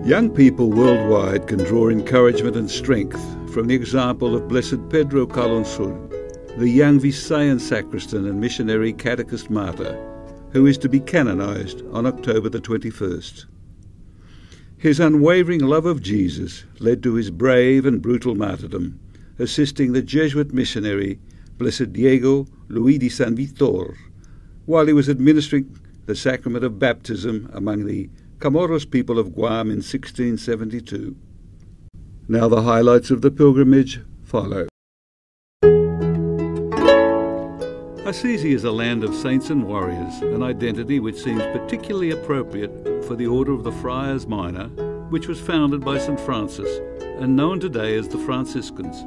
Young people worldwide can draw encouragement and strength from the example of Blessed Pedro Calonsul, the young Visayan sacristan and missionary catechist martyr, who is to be canonised on October the 21st. His unwavering love of Jesus led to his brave and brutal martyrdom, assisting the Jesuit missionary Blessed Diego Luis de San Vitor, while he was administering the sacrament of baptism among the Comoros people of Guam in 1672. Now the highlights of the pilgrimage follow. Assisi is a land of saints and warriors, an identity which seems particularly appropriate for the Order of the Friars Minor, which was founded by St. Francis and known today as the Franciscans.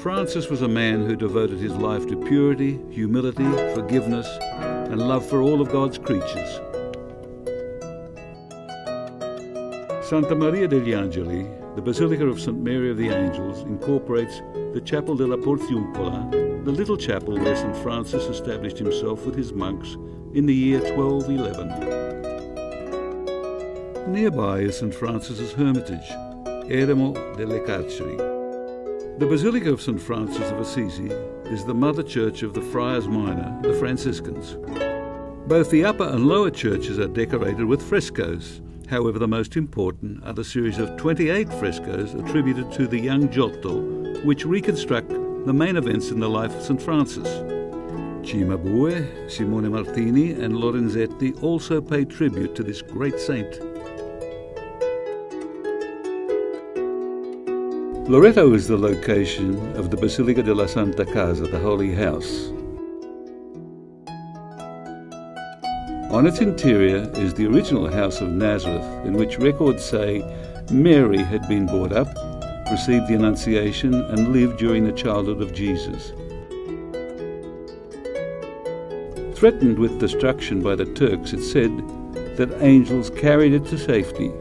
Francis was a man who devoted his life to purity, humility, forgiveness, and love for all of God's creatures. Santa Maria degli Angeli, the Basilica of St. Mary of the Angels, incorporates the Chapel della Porziuncola, the little chapel where St. Francis established himself with his monks in the year 1211. Nearby is St. Francis's hermitage, Eremo delle Carceri. The Basilica of St. Francis of Assisi is the mother church of the Friars Minor, the Franciscans. Both the upper and lower churches are decorated with frescoes. However, the most important are the series of 28 frescoes attributed to the young Giotto, which reconstruct the main events in the life of St. Francis. Cimabue, Simone Martini and Lorenzetti also pay tribute to this great saint. Loreto is the location of the Basilica della Santa Casa, the Holy House. On its interior is the original house of Nazareth, in which records say Mary had been brought up, received the Annunciation, and lived during the childhood of Jesus. Threatened with destruction by the Turks, it said that angels carried it to safety.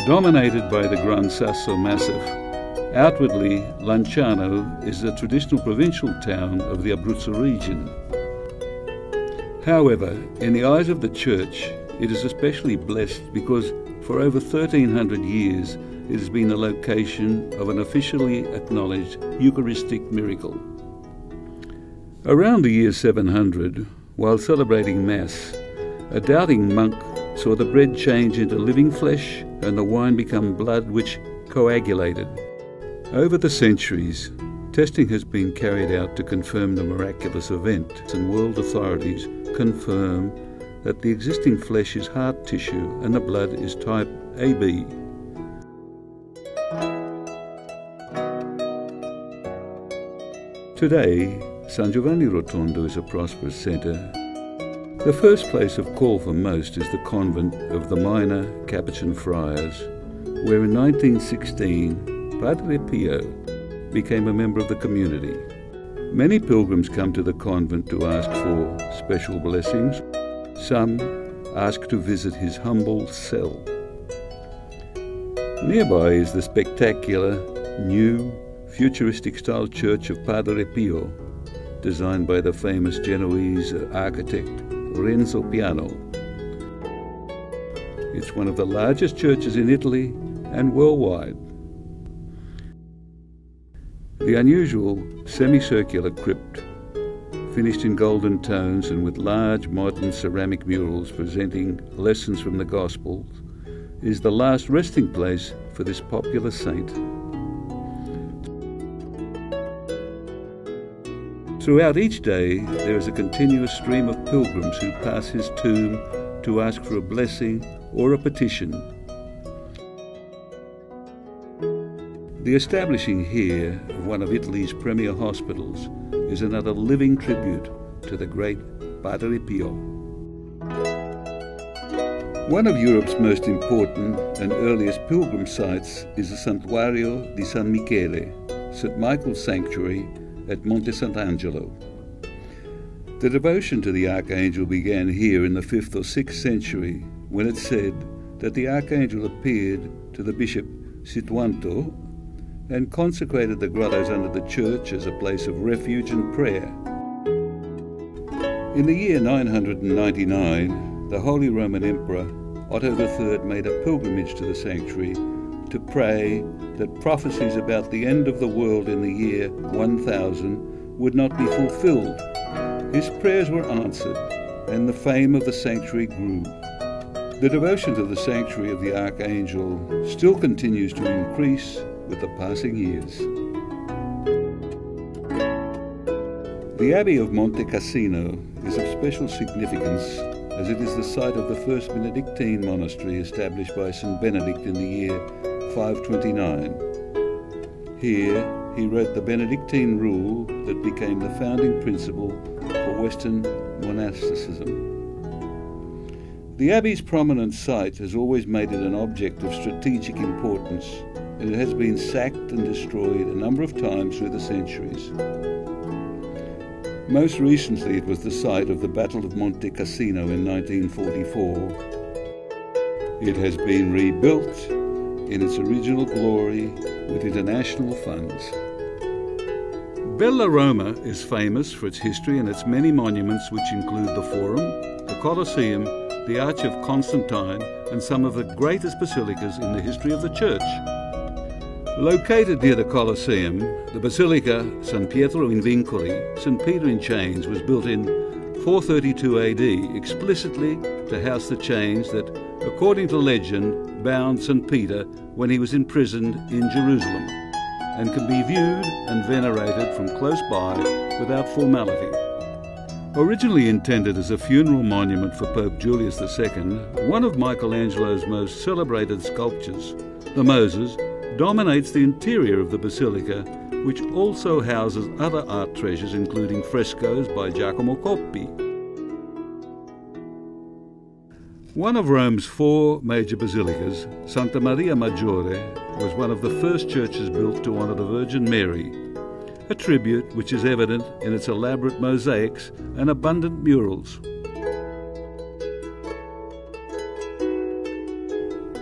Dominated by the Gran Sasso Massif, outwardly, Lanciano is the traditional provincial town of the Abruzzo region. However, in the eyes of the Church, it is especially blessed because for over 1300 years it has been the location of an officially acknowledged Eucharistic miracle. Around the year 700, while celebrating Mass, a doubting monk saw the bread change into living flesh and the wine become blood which coagulated. Over the centuries, testing has been carried out to confirm the miraculous event, and world authorities confirm that the existing flesh is heart tissue and the blood is type AB. Today, San Giovanni Rotondo is a prosperous centre. The first place of call for most is the convent of the Minor Capuchin Friars, where in 1916 Padre Pio became a member of the community. Many pilgrims come to the convent to ask for special blessings. Some ask to visit his humble cell. Nearby is the spectacular, new, futuristic-style church of Padre Pio, designed by the famous Genoese architect Renzo Piano. It's one of the largest churches in Italy and worldwide. The unusual semicircular crypt, finished in golden tones and with large modern ceramic murals presenting lessons from the Gospels, is the last resting place for this popular saint. Throughout each day, there is a continuous stream of pilgrims who pass his tomb to ask for a blessing or a petition. The establishing here of one of Italy's premier hospitals is another living tribute to the great Padre Pio. One of Europe's most important and earliest pilgrim sites is the Santuario di San Michele, St. Michael's Sanctuary at Monte Sant'Angelo. The devotion to the Archangel began here in the 5th or 6th century, when it's said that the Archangel appeared to the Bishop Situanto and consecrated the grottos under the church as a place of refuge and prayer. In the year 999, the Holy Roman Emperor Otto III made a pilgrimage to the sanctuary to pray that prophecies about the end of the world in the year 1000 would not be fulfilled. His prayers were answered, and the fame of the sanctuary grew. The devotion to the sanctuary of the Archangel still continues to increase with the passing years. The Abbey of Monte Cassino is of special significance as it is the site of the first Benedictine monastery established by St. Benedict in the year 529. Here he wrote the Benedictine rule that became the founding principle for Western monasticism. The Abbey's prominent site has always made it an object of strategic importance, and it has been sacked and destroyed a number of times through the centuries. Most recently it was the site of the Battle of Monte Cassino in 1944. It has been rebuilt in its original glory with international funds. Bella Roma is famous for its history and its many monuments, which include the Forum, the Colosseum, the Arch of Constantine, and some of the greatest basilicas in the history of the Church. Located near the Colosseum, the Basilica San Pietro in Vincoli, St. Peter in Chains, was built in 432 AD explicitly to house the chains that, according to legend, bound St. Peter when he was imprisoned in Jerusalem, and can be viewed and venerated from close by without formality. Originally intended as a funeral monument for Pope Julius II, one of Michelangelo's most celebrated sculptures, the Moses, dominates the interior of the basilica, which also houses other art treasures including frescoes by Giacomo Coppi. One of Rome's four major basilicas, Santa Maria Maggiore, was one of the first churches built to honour the Virgin Mary, a tribute which is evident in its elaborate mosaics and abundant murals.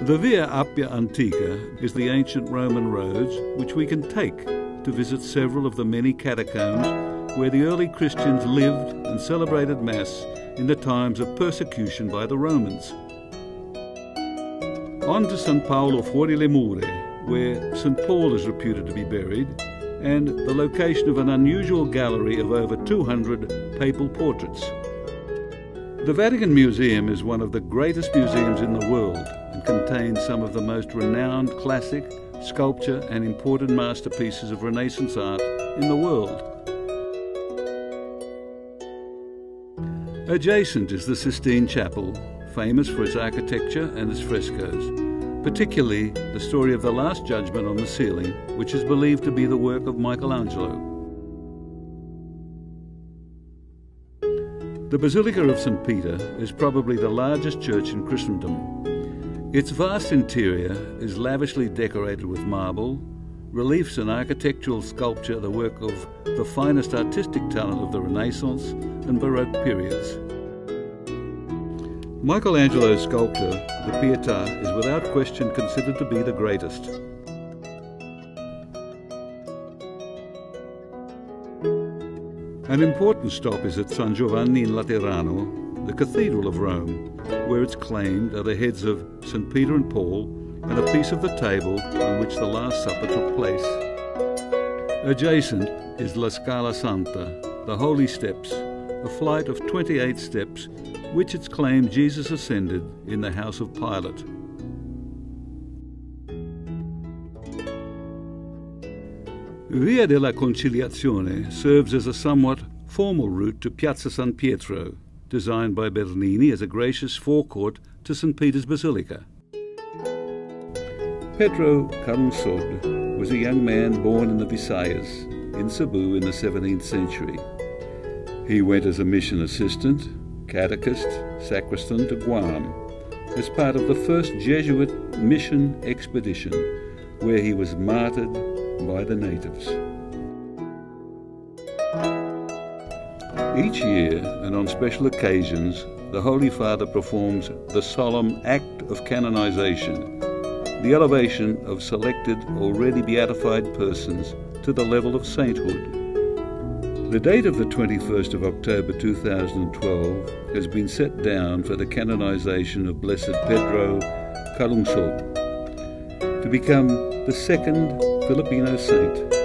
The Via Appia Antica is the ancient Roman roads which we can take to visit several of the many catacombs where the early Christians lived and celebrated Mass in the times of persecution by the Romans. On to San Paolo fuori le mura, where St. Paul is reputed to be buried, and the location of an unusual gallery of over 200 papal portraits. The Vatican Museum is one of the greatest museums in the world and contains some of the most renowned classic, sculpture and important masterpieces of Renaissance art in the world. Adjacent is the Sistine Chapel, famous for its architecture and its frescoes, particularly the story of the Last Judgment on the ceiling, which is believed to be the work of Michelangelo. The Basilica of St. Peter is probably the largest church in Christendom. Its vast interior is lavishly decorated with marble, reliefs and architectural sculpture, the work of the finest artistic talent of the Renaissance and Baroque periods. Michelangelo's sculpture, the Pietà, is without question considered to be the greatest. An important stop is at San Giovanni in Laterano, the Cathedral of Rome, where it's claimed are the heads of St. Peter and Paul and a piece of the table on which the Last Supper took place. Adjacent is La Scala Santa, the Holy Steps, a flight of 28 steps which it's claimed Jesus ascended in the house of Pilate. Via della Conciliazione serves as a somewhat formal route to Piazza San Pietro, designed by Bernini as a gracious forecourt to St. Peter's Basilica. Pedro Calungsod was a young man born in the Visayas, in Cebu in the 17th century. He went as a mission assistant, catechist, sacristan to Guam, as part of the first Jesuit mission expedition, where he was martyred by the natives. Each year, and on special occasions, the Holy Father performs the solemn act of canonization, the elevation of selected already beatified persons to the level of sainthood. The date of the 21st of October 2012 has been set down for the canonization of Blessed Pedro Calungsod, to become the second Filipino saint